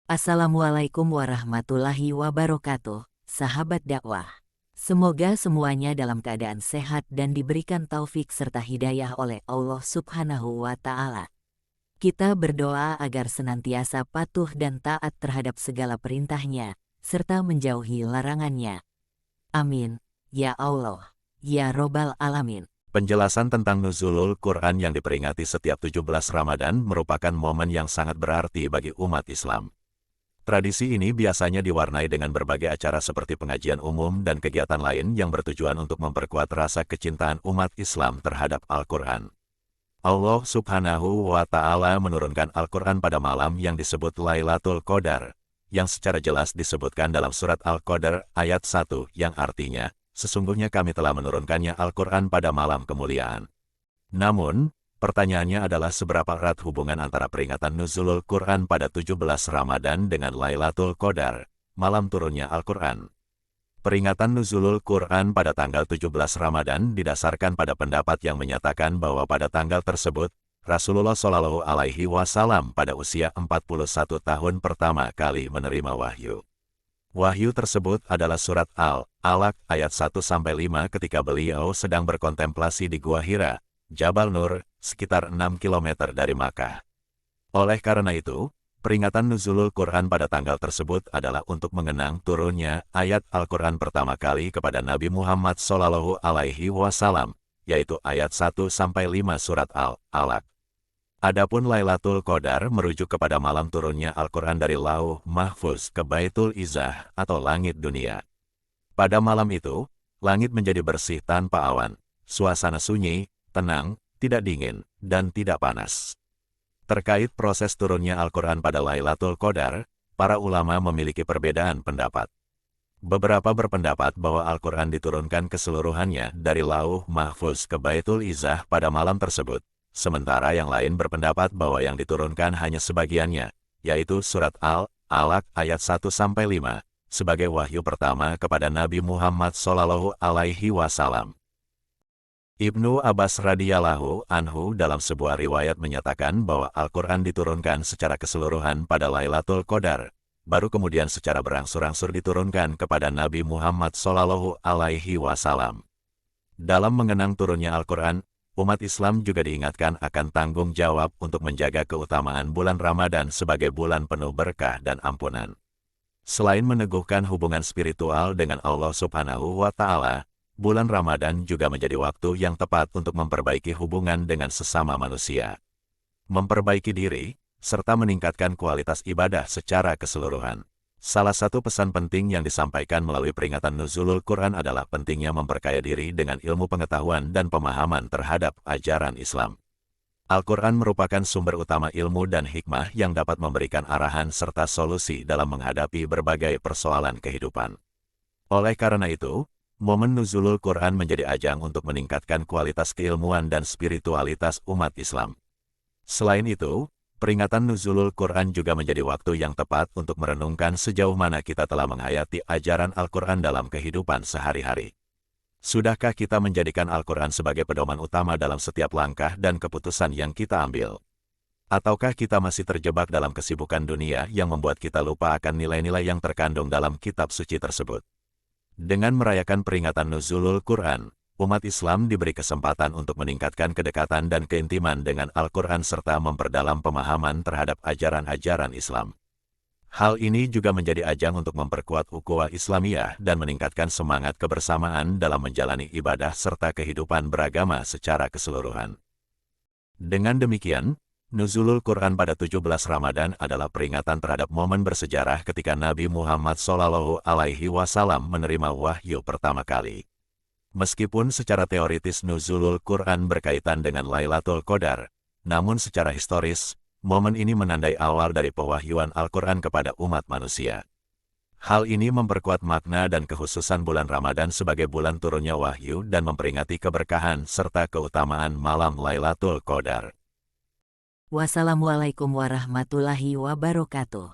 Assalamualaikum warahmatullahi wabarakatuh, sahabat dakwah. Semoga semuanya dalam keadaan sehat dan diberikan taufik serta hidayah oleh Allah Subhanahu wa Ta'ala. Kita berdoa agar senantiasa patuh dan taat terhadap segala perintahnya, serta menjauhi larangannya. Amin. Ya Allah. Ya Robbal Alamin. Penjelasan tentang nuzulul Quran yang diperingati setiap 17 Ramadan merupakan momen yang sangat berarti bagi umat Islam. Tradisi ini biasanya diwarnai dengan berbagai acara seperti pengajian umum dan kegiatan lain yang bertujuan untuk memperkuat rasa kecintaan umat Islam terhadap Al-Quran. Allah Subhanahu wa Ta'ala menurunkan Al-Quran pada malam yang disebut Lailatul Qadar, yang secara jelas disebutkan dalam surat Al-Qadar ayat 1 yang artinya, sesungguhnya kami telah menurunkannya Al-Quran pada malam kemuliaan. Namun, pertanyaannya adalah seberapa erat hubungan antara peringatan nuzulul Quran pada 17 Ramadan dengan Lailatul Qadar, malam turunnya Al-Quran. Peringatan nuzulul Quran pada tanggal 17 Ramadan didasarkan pada pendapat yang menyatakan bahwa pada tanggal tersebut, Rasulullah Shallallahu Alaihi Wasallam pada usia 41 tahun pertama kali menerima wahyu. Wahyu tersebut adalah surat Al-Alaq ayat 1-5 ketika beliau sedang berkontemplasi di Gua Hira, Jabal Nur, sekitar 6 km dari Makkah. Oleh karena itu, peringatan nuzulul Quran pada tanggal tersebut adalah untuk mengenang turunnya ayat Al-Quran pertama kali kepada Nabi Muhammad Shallallahu Alaihi Wasallam, yaitu ayat 1-5 surat Al-Alaq. Adapun Lailatul Qadar merujuk kepada malam turunnya Al-Quran dari Lauh Mahfuz ke Baitul Izzah atau langit dunia. Pada malam itu, langit menjadi bersih tanpa awan, suasana sunyi, tenang, tidak dingin, dan tidak panas. Terkait proses turunnya Al-Quran pada Lailatul Qadar, para ulama memiliki perbedaan pendapat. Beberapa berpendapat bahwa Al-Quran diturunkan keseluruhannya dari Lauh Mahfuz ke Baitul Izzah pada malam tersebut, sementara yang lain berpendapat bahwa yang diturunkan hanya sebagiannya, yaitu surat Al-Alaq ayat 1-5, sebagai wahyu pertama kepada Nabi Muhammad Shallallahu Alaihi Wasallam. Ibnu Abbas radhiyallahu anhu dalam sebuah riwayat menyatakan bahwa Al-Quran diturunkan secara keseluruhan pada Lailatul Qadar, baru kemudian secara berangsur-angsur diturunkan kepada Nabi Muhammad Shallallahu Alaihi Wasallam. Dalam mengenang turunnya Al-Quran, umat Islam juga diingatkan akan tanggung jawab untuk menjaga keutamaan bulan Ramadan sebagai bulan penuh berkah dan ampunan. Selain meneguhkan hubungan spiritual dengan Allah Subhanahu wa Ta'ala, bulan Ramadan juga menjadi waktu yang tepat untuk memperbaiki hubungan dengan sesama manusia, memperbaiki diri, serta meningkatkan kualitas ibadah secara keseluruhan. Salah satu pesan penting yang disampaikan melalui peringatan nuzulul Quran adalah pentingnya memperkaya diri dengan ilmu pengetahuan dan pemahaman terhadap ajaran Islam. Al-Quran merupakan sumber utama ilmu dan hikmah yang dapat memberikan arahan serta solusi dalam menghadapi berbagai persoalan kehidupan. Oleh karena itu, momen nuzulul Quran menjadi ajang untuk meningkatkan kualitas keilmuan dan spiritualitas umat Islam. Selain itu, peringatan nuzulul Quran juga menjadi waktu yang tepat untuk merenungkan sejauh mana kita telah menghayati ajaran Al-Quran dalam kehidupan sehari-hari. Sudahkah kita menjadikan Al-Quran sebagai pedoman utama dalam setiap langkah dan keputusan yang kita ambil? Ataukah kita masih terjebak dalam kesibukan dunia yang membuat kita lupa akan nilai-nilai yang terkandung dalam kitab suci tersebut? Dengan merayakan peringatan nuzulul Quran, umat Islam diberi kesempatan untuk meningkatkan kedekatan dan keintiman dengan Al-Quran serta memperdalam pemahaman terhadap ajaran-ajaran Islam. Hal ini juga menjadi ajang untuk memperkuat ukhuwah Islamiyah dan meningkatkan semangat kebersamaan dalam menjalani ibadah serta kehidupan beragama secara keseluruhan. Dengan demikian, nuzulul Quran pada 17 Ramadan adalah peringatan terhadap momen bersejarah ketika Nabi Muhammad Shallallahu Alaihi Wasallam menerima wahyu pertama kali. Meskipun secara teoritis nuzulul Quran berkaitan dengan Lailatul Qadar, namun secara historis, momen ini menandai awal dari pewahyuan Al-Quran kepada umat manusia. Hal ini memperkuat makna dan kekhususan bulan Ramadan sebagai bulan turunnya wahyu dan memperingati keberkahan serta keutamaan malam Lailatul Qadar. Wassalamualaikum warahmatullahi wabarakatuh.